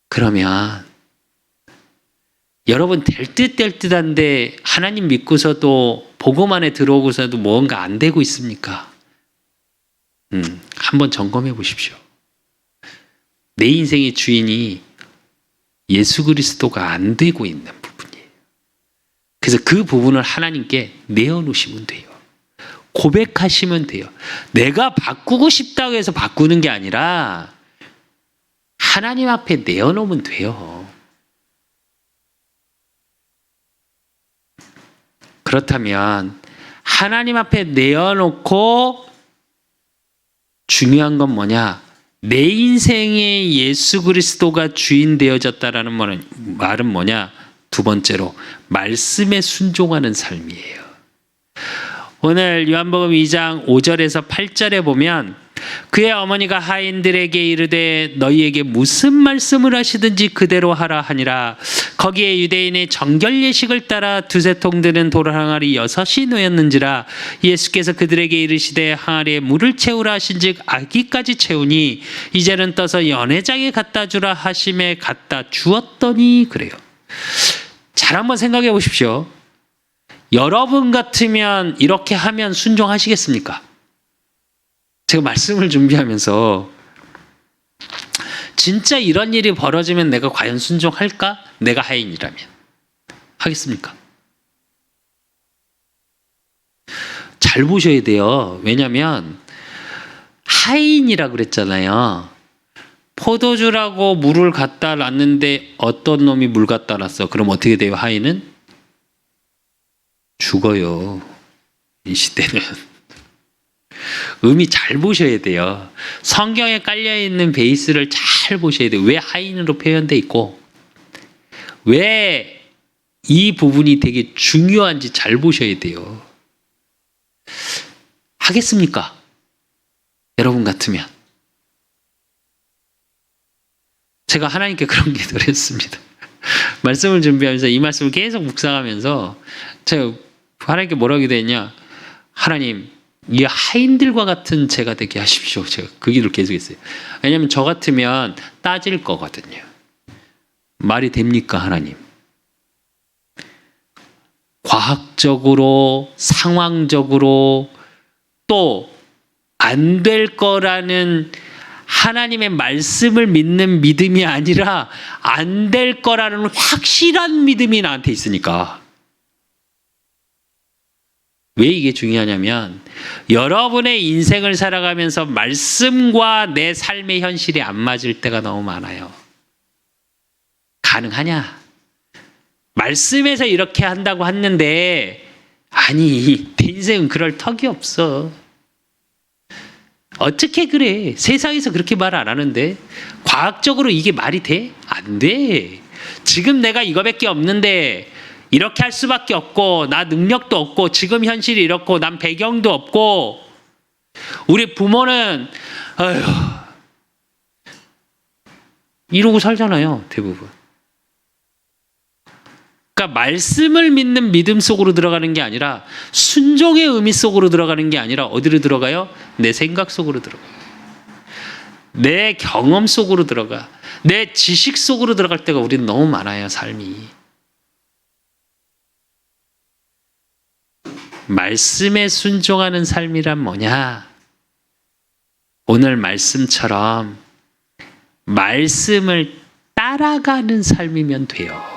그러면 여러분 될 듯 될 듯한데 하나님 믿고서도 복음 안에 들어오고서도 뭔가 안 되고 있습니까? 한번 점검해 보십시오. 내 인생의 주인이 예수 그리스도가 안 되고 있는 부분이에요. 그래서 그 부분을 하나님께 내어놓으시면 돼요. 고백하시면 돼요. 내가 바꾸고 싶다고 해서 바꾸는 게 아니라 하나님 앞에 내어놓으면 돼요. 그렇다면 하나님 앞에 내어놓고 중요한 건 뭐냐? 내 인생에 예수 그리스도가 주인 되어졌다라는 말은 뭐냐? 두 번째로 말씀에 순종하는 삶이에요. 오늘 요한복음 2장 5절에서 8절에 보면 그의 어머니가 하인들에게 이르되 너희에게 무슨 말씀을 하시든지 그대로 하라 하니라. 거기에 유대인의 정결 예식을 따라 두세 통 드는 돌항아리 6이 놓였는지라. 예수께서 그들에게 이르시되 항아리에 물을 채우라 하신즉 아기까지 채우니 이제는 떠서 연회장에 갖다 주라 하심에 갖다 주었더니 그래요. 잘 한번 생각해 보십시오. 여러분 같으면 이렇게 하면 순종하시겠습니까? 제가 말씀을 준비하면서 진짜 이런 일이 벌어지면 내가 과연 순종할까? 내가 하인이라면 하겠습니까? 잘 보셔야 돼요. 왜냐하면 하인이라 그랬잖아요. 포도주라고 물을 갖다 놨는데 어떤 놈이 물 갖다 놨어. 그럼 어떻게 돼요? 하인은? 죽어요. 이 시대는. 의미 잘 보셔야 돼요. 성경에 깔려있는 베이스를 잘 보셔야 돼요. 왜 하인으로 표현되어 있고 왜 이 부분이 되게 중요한지 잘 보셔야 돼요. 하겠습니까? 여러분 같으면. 제가 하나님께 그런 기도를 했습니다. 말씀을 준비하면서 이 말씀을 계속 묵상하면서 제가 하나님께 뭐라고 기도했냐? 하나님, 이 하인들과 같은 제가 되게 하십시오. 제가 그 기도를 계속했어요. 왜냐하면 저 같으면 따질 거거든요. 말이 됩니까, 하나님? 과학적으로, 상황적으로 또 안 될 거라는 하나님의 말씀을 믿는 믿음이 아니라 안 될 거라는 확실한 믿음이 나한테 있으니까. 왜 이게 중요하냐면 여러분의 인생을 살아가면서 말씀과 내 삶의 현실이 안 맞을 때가 너무 많아요. 가능하냐? 말씀에서 이렇게 한다고 했는데 아니, 내 인생은 그럴 턱이 없어. 어떻게 그래? 세상에서 그렇게 말 안 하는데 과학적으로 이게 말이 돼? 안 돼. 지금 내가 이거밖에 없는데 이렇게 할 수밖에 없고 나 능력도 없고 지금 현실이 이렇고 난 배경도 없고 우리 부모는 아휴 이러고 살잖아요, 대부분. 그러니까 말씀을 믿는 믿음 속으로 들어가는 게 아니라 순종의 의미 속으로 들어가는 게 아니라 어디로 들어가요? 내 생각 속으로 들어가요. 내 경험 속으로 들어가. 내 지식 속으로 들어갈 때가 우리는 너무 많아요, 삶이. 말씀에 순종하는 삶이란 뭐냐? 오늘 말씀처럼 말씀을 따라가는 삶이면 돼요.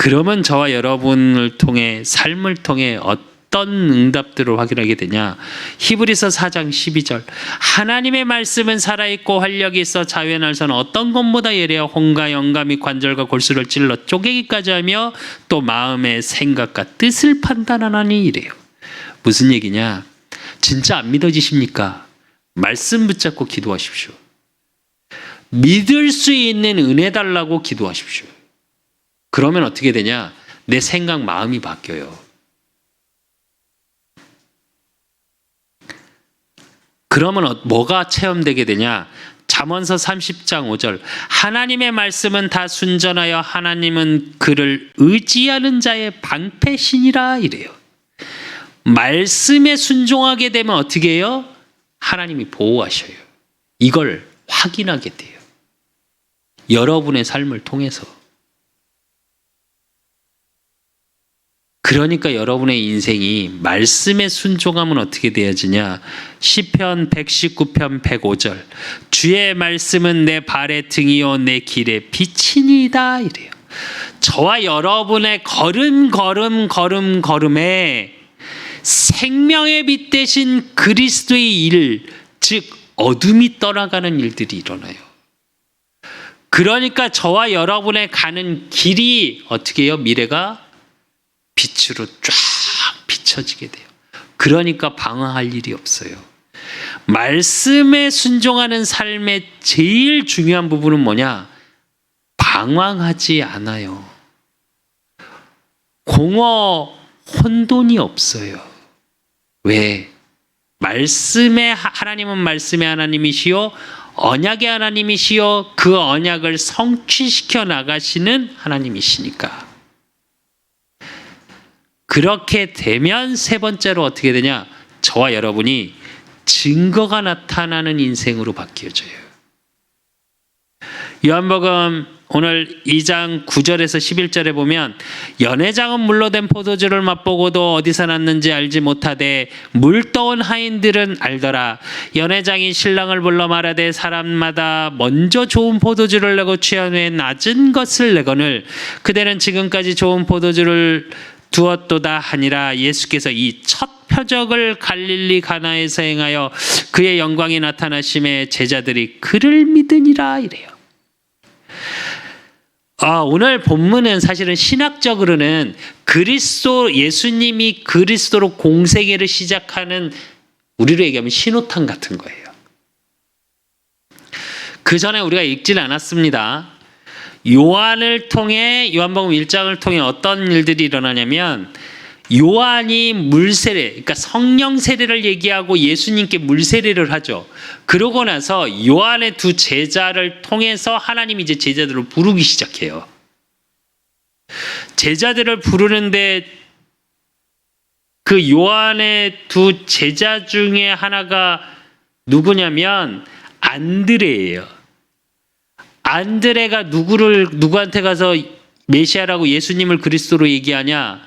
그러면 저와 여러분을 통해 삶을 통해 어떤 응답들을 확인하게 되냐? 히브리서 4장 12절 하나님의 말씀은 살아있고 활력이 있어 자유의 날선 어떤 것보다 예리하여 혼과 영감이 관절과 골수를 찔러 쪼개기까지 하며 또 마음의 생각과 뜻을 판단하나니 이래요. 무슨 얘기냐? 진짜 안 믿어지십니까? 말씀 붙잡고 기도하십시오. 믿을 수 있는 은혜 달라고 기도하십시오. 그러면 어떻게 되냐? 내 생각, 마음이 바뀌어요. 그러면 뭐가 체험되게 되냐? 잠언서 30장 5절 하나님의 말씀은 다 순전하여 하나님은 그를 의지하는 자의 방패신이라 이래요. 말씀에 순종하게 되면 어떻게 해요? 하나님이 보호하셔요. 이걸 확인하게 돼요. 여러분의 삶을 통해서. 그러니까 여러분의 인생이 말씀에 순종하면 어떻게 되어지냐? 시편 119편 105절 주의 말씀은 내 발의 등이요 내 길의 빛이니이다 이래요. 저와 여러분의 걸음에 생명의 빛 대신 그리스도의 일, 즉 어둠이 떠나가는 일들이 일어나요. 그러니까 저와 여러분의 가는 길이 어떻게 해요? 미래가 빛으로 쫙 비춰지게 돼요. 그러니까 방황할 일이 없어요. 말씀에 순종하는 삶의 제일 중요한 부분은 뭐냐? 방황하지 않아요. 공허, 혼돈이 없어요. 왜? 하나님은 말씀의 하나님이시요 언약의 하나님이시요 그 언약을 성취시켜 나가시는 하나님이시니까. 그렇게 되면 세 번째로 어떻게 되냐? 저와 여러분이 증거가 나타나는 인생으로 바뀌어져요. 요한복음 오늘 2장 9절에서 11절에 보면 연회장은 물로 된 포도주를 맛보고도 어디서 났는지 알지 못하되 물떠온 하인들은 알더라. 연회장이 신랑을 불러 말하되 사람마다 먼저 좋은 포도주를 내고 취한 후에 낮은 것을 내거늘 그대는 지금까지 좋은 포도주를 두었도다 하니라. 예수께서 이 첫 표적을 갈릴리 가나에서 행하여 그의 영광이 나타나심에 제자들이 그를 믿으니라 이래요. 오늘 본문은 사실은 신학적으로는 예수님이 그리스도로 공생애를 시작하는 우리로 얘기하면 신호탄 같은 거예요. 그 전에 우리가 읽질 않았습니다. 요한복음 1장을 통해 어떤 일들이 일어나냐면 요한이 물세례, 그러니까 성령 세례를 얘기하고 예수님께 물세례를 하죠. 그러고 나서 요한의 두 제자를 통해서 하나님이 이제 제자들을 부르기 시작해요. 제자들을 부르는데 그 요한의 두 제자 중에 하나가 누구냐면 안드레예요. 안드레가 누구한테 가서 메시아라고 예수님을 그리스도로 얘기하냐?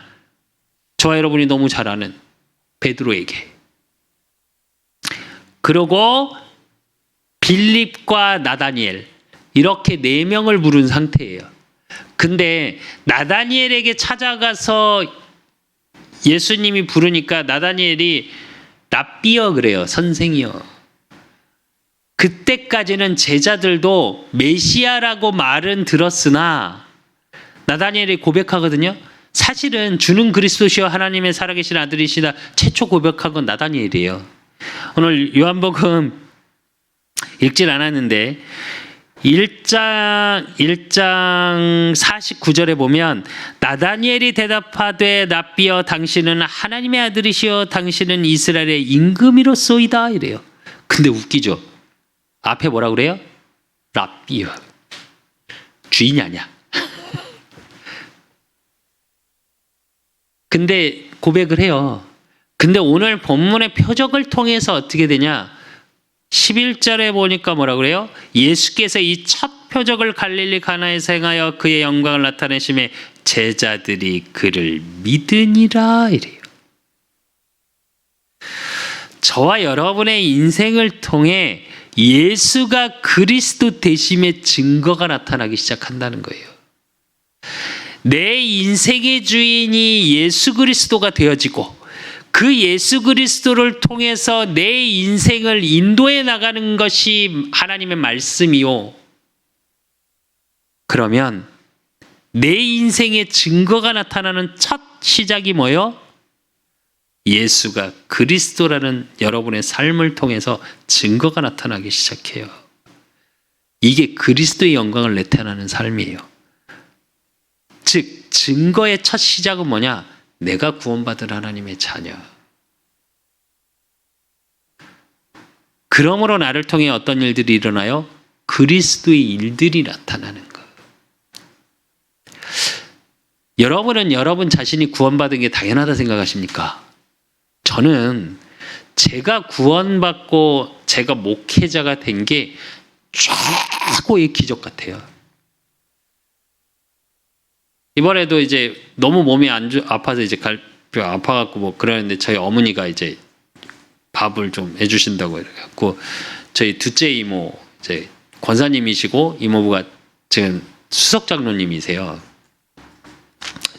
저와 여러분이 너무 잘 아는 베드로에게. 그리고 빌립과 나다니엘 이렇게 4명을 부른 상태예요. 근데 나다니엘에게 찾아가서 예수님이 부르니까 나다니엘이 랍비여 그래요. 선생이여. 그때까지는 제자들도 메시아라고 말은 들었으나 나다니엘이 고백하거든요. 사실은 주는 그리스도시여 하나님의 살아계신 아들이시다 최초 고백한 건 나다니엘이에요. 오늘 요한복음 읽질 않았는데 1장 49절에 보면 나다니엘이 대답하되 랍비여 당신은 하나님의 아들이시여 당신은 이스라엘의 임금이로소이다 이래요. 근데 웃기죠. 앞에 뭐라 그래요? 랍비여. 주인이 아니야. 근데 고백을 해요. 근데 오늘 본문의 표적을 통해서 어떻게 되냐? 11절에 보니까 뭐라 그래요? 예수께서 이 첫 표적을 갈릴리 가나에서 행하여 그의 영광을 나타내심에 제자들이 그를 믿으니라 이래요. 저와 여러분의 인생을 통해 예수가 그리스도 되심의 증거가 나타나기 시작한다는 거예요. 내 인생의 주인이 예수 그리스도가 되어지고 그 예수 그리스도를 통해서 내 인생을 인도해 나가는 것이 하나님의 말씀이요. 그러면 내 인생의 증거가 나타나는 첫 시작이 뭐요? 예수가 그리스도라는 여러분의 삶을 통해서 증거가 나타나기 시작해요. 이게 그리스도의 영광을 나타나는 삶이에요. 즉 증거의 첫 시작은 뭐냐? 내가 구원받은 하나님의 자녀. 그러므로 나를 통해 어떤 일들이 일어나요? 그리스도의 일들이 나타나는 것. 여러분은 여러분 자신이 구원받은 게 당연하다 생각하십니까? 저는 제가 구원받고 제가 목회자가 된 게 최고의 기적 같아요. 이번에도 이제 너무 몸이 아파서 이제 아파갖고 뭐 그러는데 저희 어머니가 이제 밥을 좀 해주신다고 이래갖고 저희 둘째 이모 이제 권사님이시고 이모부가 지금 수석 장로님이세요.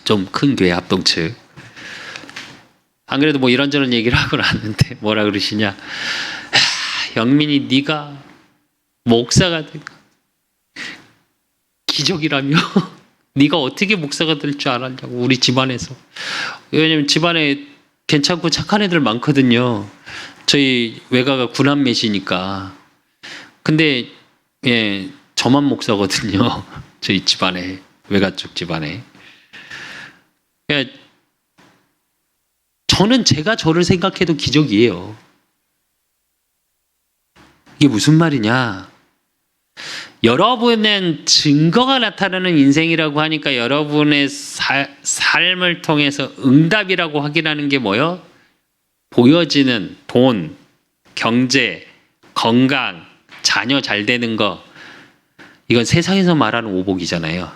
좀 큰 교회 합동측. 안 그래도 뭐 이런저런 얘기를 하고 나왔는데 뭐라 그러시냐? 영민이 네가 목사가 된 기적이라며? 네가 어떻게 목사가 될 줄 알았냐고 우리 집안에서. 왜냐면 집안에 괜찮고 착한 애들 많거든요. 저희 외가가 구남매시니까. 근데 예 저만 목사거든요. 저희 집안에 외가 쪽 집안에. 그러니까 저는 제가 저를 생각해도 기적이에요. 이게 무슨 말이냐? 여러분은 증거가 나타나는 인생이라고 하니까 여러분의 삶을 통해서 응답이라고 확인하는 게 뭐요? 보여지는 돈, 경제, 건강, 자녀 잘 되는 거. 이건 세상에서 말하는 오복이잖아요.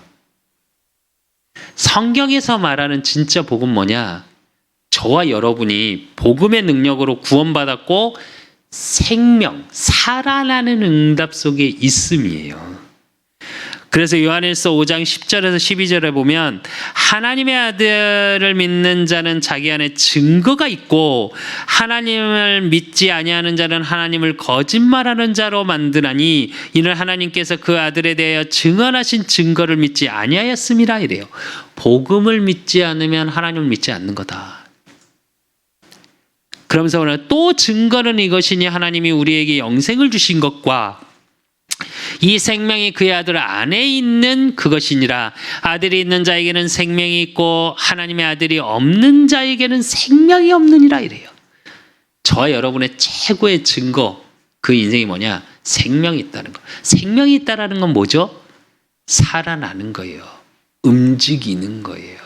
성경에서 말하는 진짜 복은 뭐냐? 저와 여러분이 복음의 능력으로 구원받았고 생명, 살아나는 응답 속에 있음이에요. 그래서 요한일서 5장 10절에서 12절에 보면 하나님의 아들을 믿는 자는 자기 안에 증거가 있고 하나님을 믿지 아니하는 자는 하나님을 거짓말하는 자로 만드나니 이는 하나님께서 그 아들에 대하여 증언하신 증거를 믿지 아니하였음이라 이래요. 복음을 믿지 않으면 하나님을 믿지 않는 거다. 그러면서 오늘 또 증거는 이것이니 하나님이 우리에게 영생을 주신 것과 이 생명이 그의 아들 안에 있는 그것이니라. 아들이 있는 자에게는 생명이 있고 하나님의 아들이 없는 자에게는 생명이 없느니라 이래요. 저와 여러분의 최고의 증거, 그 인생이 뭐냐? 생명이 있다는 거. 생명이 있다는 건 뭐죠? 살아나는 거예요. 움직이는 거예요.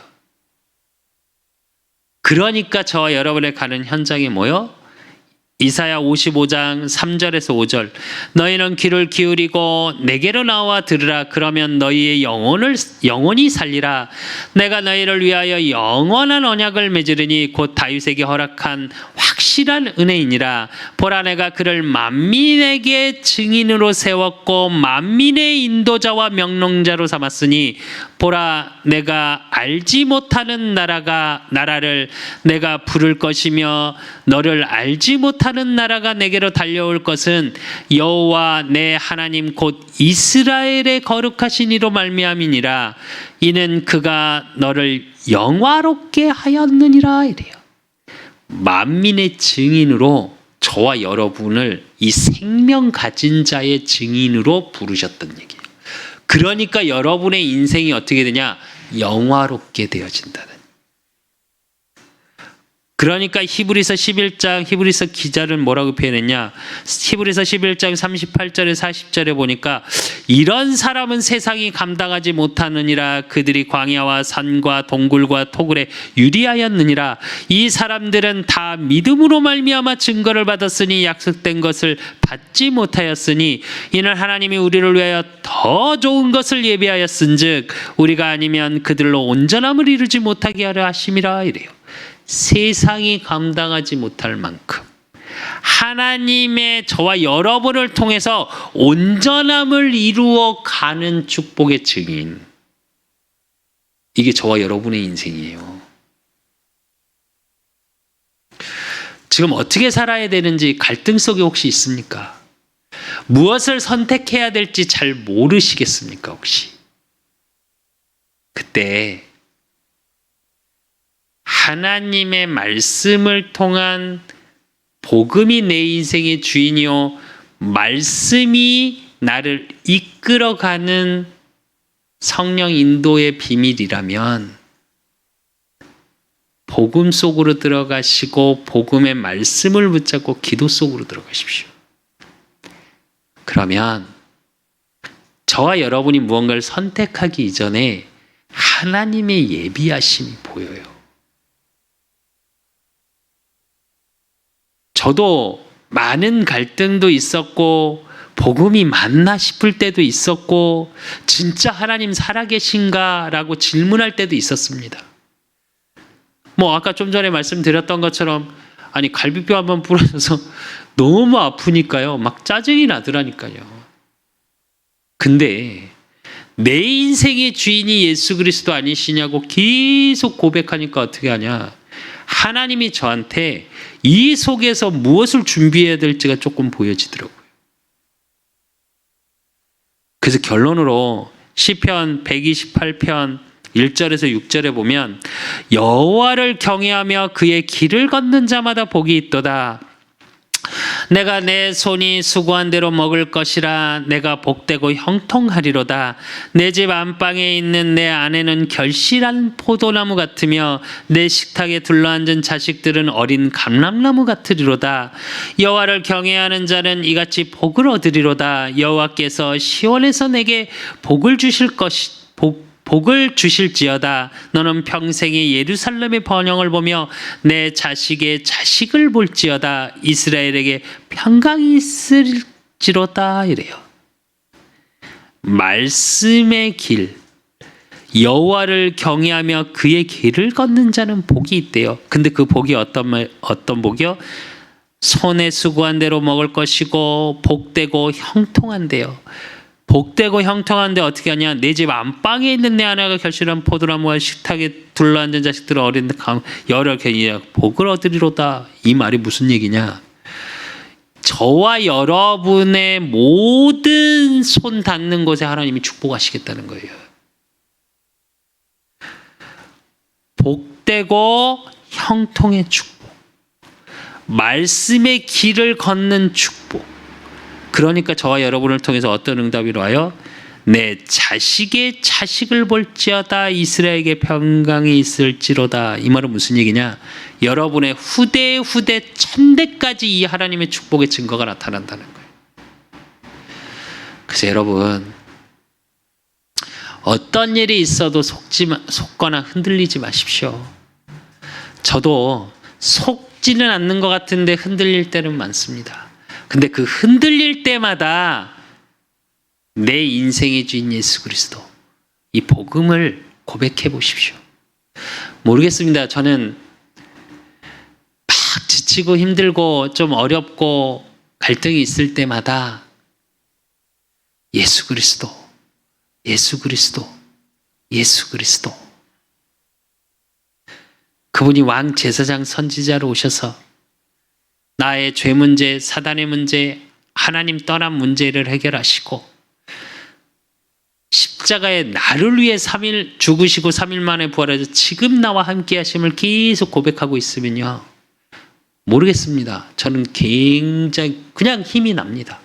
그러니까 저와 여러분의 가는 현장이 뭐요? 이사야 55장 3절에서 5절. 너희는 귀를 기울이고 내게로 나와 들으라. 그러면 너희의 영혼이 살리라. 내가 너희를 위하여 영원한 언약을 맺으리니 곧 다윗에게 허락한 확실한 은혜이니라. 보라, 내가 그를 만민에게 증인으로 세웠고 만민의 인도자와 명령자로 삼았으니 보라, 내가 알지 못하는 나라를 내가 부를 것이며 너를 알지 못하는 나라가 내게로 달려올 것은 여호와 내 하나님 곧 이스라엘의 거룩하신 이로 말미암이니라. 이는 그가 너를 영화롭게 하였느니라. 이래요. 만민의 증인으로 저와 여러분을 이 생명 가진 자의 증인으로 부르셨던 얘기예요. 그러니까 여러분의 인생이 어떻게 되냐? 영화롭게 되어진다는. 그러니까 히브리서 11장, 히브리서 기자를 뭐라고 표현했냐? 히브리서 11장 38절에 40절에 보니까 이런 사람은 세상이 감당하지 못하느니라. 그들이 광야와 산과 동굴과 토굴에 유리하였느니라. 이 사람들은 다 믿음으로 말미암아 증거를 받았으니 약속된 것을 받지 못하였으니 이는 하나님이 우리를 위하여 더 좋은 것을 예비하였은즉 우리가 아니면 그들로 온전함을 이루지 못하게 하려 하심이라. 이래요. 세상이 감당하지 못할 만큼 하나님의 저와 여러분을 통해서 온전함을 이루어 가는 축복의 증인. 이게 저와 여러분의 인생이에요. 지금 어떻게 살아야 되는지 갈등 속에 혹시 있습니까? 무엇을 선택해야 될지 잘 모르시겠습니까, 혹시? 그때 하나님의 말씀을 통한 복음이 내 인생의 주인이요, 말씀이 나를 이끌어가는 성령 인도의 비밀이라면 복음 속으로 들어가시고 복음의 말씀을 붙잡고 기도 속으로 들어가십시오. 그러면 저와 여러분이 무언가를 선택하기 이전에 하나님의 예비하심이 보여요. 저도 많은 갈등도 있었고 복음이 맞나 싶을 때도 있었고 진짜 하나님 살아계신가라고 질문할 때도 있었습니다. 뭐 아까 좀 전에 말씀드렸던 것처럼 아니 갈비뼈 한번 부러져서 너무 아프니까요. 막 짜증이 나더라니까요. 근데 내 인생의 주인이 예수 그리스도 아니시냐고 계속 고백하니까 어떻게 하냐. 하나님이 저한테 이 속에서 무엇을 준비해야 될지가 조금 보여지더라고요. 그래서 결론으로 시편 128편 1절에서 6절에 보면 여호와를 경외하며 그의 길을 걷는 자마다 복이 있도다. 내가 내 손이 수고한 대로 먹을 것이라. 내가 복되고 형통하리로다. 내 집 안방에 있는 내 아내는 결실한 포도나무 같으며 내 식탁에 둘러앉은 자식들은 어린 감람나무 같으리로다. 여호와를 경외하는 자는 이같이 복을 얻으리로다. 여호와께서 시온에서 내게 복을 주실지어다. 너는 평생에 예루살렘의 번영을 보며 내 자식의 자식을 볼지어다. 이스라엘에게 평강이 있을지로다. 이래요. 말씀의 길, 여호와를 경외하며 그의 길을 걷는 자는 복이 있대요. 근데 그 복이 어떤 복이요? 손에 수고한 대로 먹을 것이고 복되고 형통한대요. 복되고 형통한데 어떻게 하냐? 내 집 안방에 있는 내 아내가 결실한 포도나무와 식탁에 둘러앉은 자식들은 어린 여러 개니 복을 얻으리로다. 이 말이 무슨 얘기냐? 저와 여러분의 모든 손 닿는 곳에 하나님이 축복하시겠다는 거예요. 복되고 형통의 축복, 말씀의 길을 걷는 축복. 그러니까 저와 여러분을 통해서 어떤 응답이 와요? 내 자식의 자식을 볼지어다. 이스라엘에게 평강이 있을지로다. 이 말은 무슨 얘기냐? 여러분의 후대 천대까지 이 하나님의 축복의 증거가 나타난다는 거예요. 그래서 여러분, 어떤 일이 있어도 속거나 흔들리지 마십시오. 저도 속지는 않는 것 같은데 흔들릴 때는 많습니다. 근데 그 흔들릴 때마다 내 인생의 주인 예수 그리스도, 이 복음을 고백해 보십시오. 모르겠습니다. 저는 막 지치고 힘들고 좀 어렵고 갈등이 있을 때마다 예수 그리스도, 예수 그리스도, 예수 그리스도. 그분이 왕 제사장 선지자로 오셔서 나의 죄 문제, 사단의 문제, 하나님 떠난 문제를 해결하시고 십자가에 나를 위해 3일 죽으시고 3일 만에 부활해서 지금 나와 함께 하심을 계속 고백하고 있으면요, 모르겠습니다. 저는 굉장히 그냥 힘이 납니다.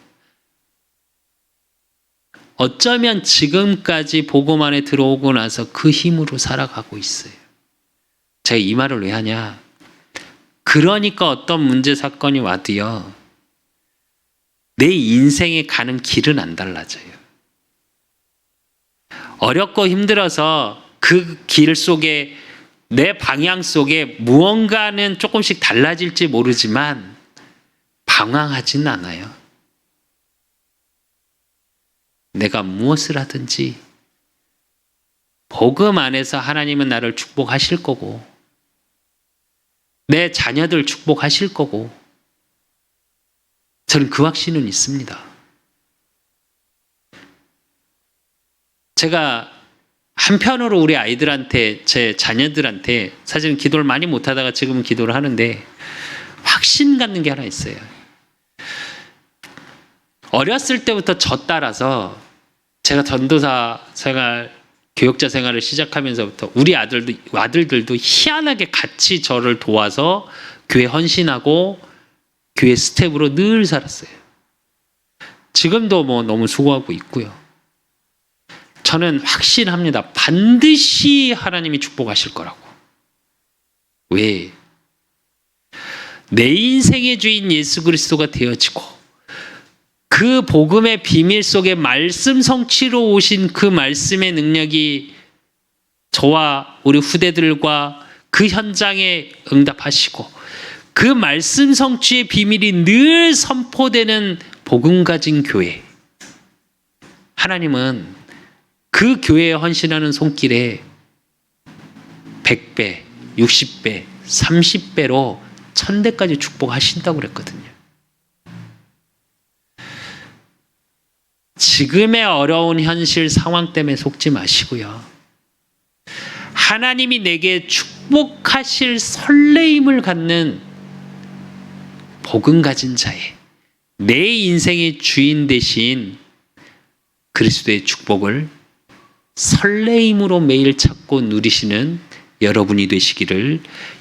어쩌면 지금까지 복음 안에 들어오고 나서 그 힘으로 살아가고 있어요. 제가 이 말을 왜 하냐? 그러니까 어떤 문제 사건이 와도요, 내 인생에 가는 길은 안 달라져요. 어렵고 힘들어서 그 길 속에, 내 방향 속에 무언가는 조금씩 달라질지 모르지만 방황하진 않아요. 내가 무엇을 하든지 복음 안에서 하나님은 나를 축복하실 거고 내 자녀들 축복하실 거고 저는 그 확신은 있습니다. 제가 한편으로 우리 아이들한테, 제 자녀들한테 사실은 기도를 많이 못하다가 지금은 기도를 하는데 확신 갖는 게 하나 있어요. 어렸을 때부터 저 따라서 제가 전도사 생활, 교육자 생활을 시작하면서부터 우리 아들들도 희한하게 같이 저를 도와서 교회 헌신하고 교회 스텝으로 늘 살았어요. 지금도 뭐 너무 수고하고 있고요. 저는 확신합니다. 반드시 하나님이 축복하실 거라고. 왜? 내 인생의 주인 예수 그리스도가 되어지고 그 복음의 비밀 속에 말씀 성취로 오신 그 말씀의 능력이 저와 우리 후대들과 그 현장에 응답하시고 그 말씀 성취의 비밀이 늘 선포되는 복음 가진 교회. 하나님은 그 교회에 헌신하는 손길에 100배, 60배, 30배로 1000대까지 축복하신다고 그랬거든요. 지금의 어려운 현실 상황 때문에 속지 마시고요. 하나님이 내게 축복하실 설레임을 갖는 복음 가진 자의, 내 인생의 주인 되신 그리스도의 축복을 설레임으로 매일 찾고 누리시는 여러분이 되시기를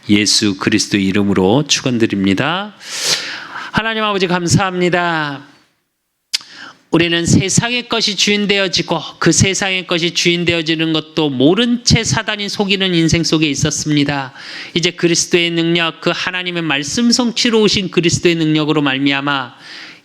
예수 그리스도 이름으로 축원드립니다. 하나님 아버지 감사합니다. 우리는 세상의 것이 주인 되어지고 그 세상의 것이 주인 되어지는 것도 모른 채 사단이 속이는 인생 속에 있었습니다. 이제 그리스도의 능력, 그 하나님의 말씀 성취로 오신 그리스도의 능력으로 말미암아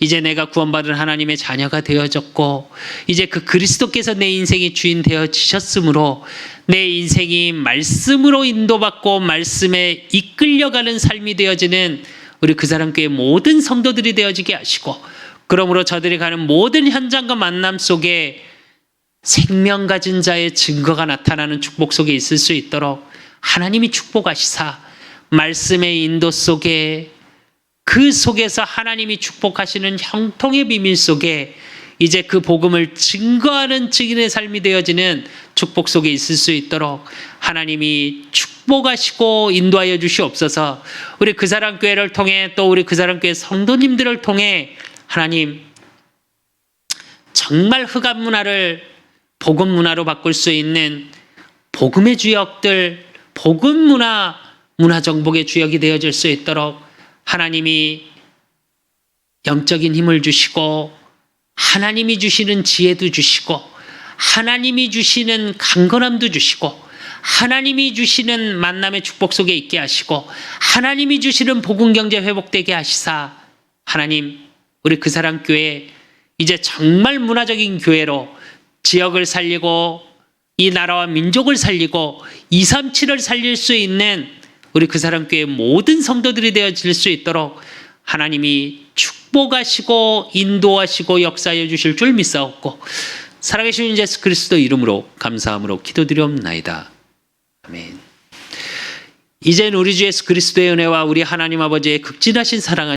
이제 내가 구원받은 하나님의 자녀가 되어졌고 이제 그 그리스도께서 내 인생의 주인 되어지셨으므로 내 인생이 말씀으로 인도받고 말씀에 이끌려가는 삶이 되어지는 우리 그 사람 교회 모든 성도들이 되어지게 하시고 그러므로 저들이 가는 모든 현장과 만남 속에 생명 가진 자의 증거가 나타나는 축복 속에 있을 수 있도록 하나님이 축복하시사 말씀의 인도 속에 그 속에서 하나님이 축복하시는 형통의 비밀 속에 이제 그 복음을 증거하는 증인의 삶이 되어지는 축복 속에 있을 수 있도록 하나님이 축복하시고 인도하여 주시옵소서. 우리 그 사람 교회를 통해 또 우리 그 사람 교회 성도님들을 통해 하나님 정말 흑암 문화를 복음 문화로 바꿀 수 있는 복음의 주역들, 복음 문화, 문화 정복의 주역이 되어질 수 있도록 하나님이 영적인 힘을 주시고 하나님이 주시는 지혜도 주시고 하나님이 주시는 강건함도 주시고 하나님이 주시는 만남의 축복 속에 있게 하시고 하나님이 주시는 복음 경제 회복되게 하시사 하나님 우리 그 사람 교회 이제 정말 문화적인 교회로 지역을 살리고 이 나라와 민족을 살리고 237을 살릴 수 있는 우리 그 사랑교회 모든 성도들이 되어질 수 있도록 하나님이 축복하시고 인도하시고 역사해 주실 줄 믿사옵고 살아계신 예수 그리스도 이름으로 감사함으로 기도드리옵나이다. 아멘. 이젠 우리 주 예수 그리스도의 은혜와 우리 하나님 아버지의 극진하신 사랑은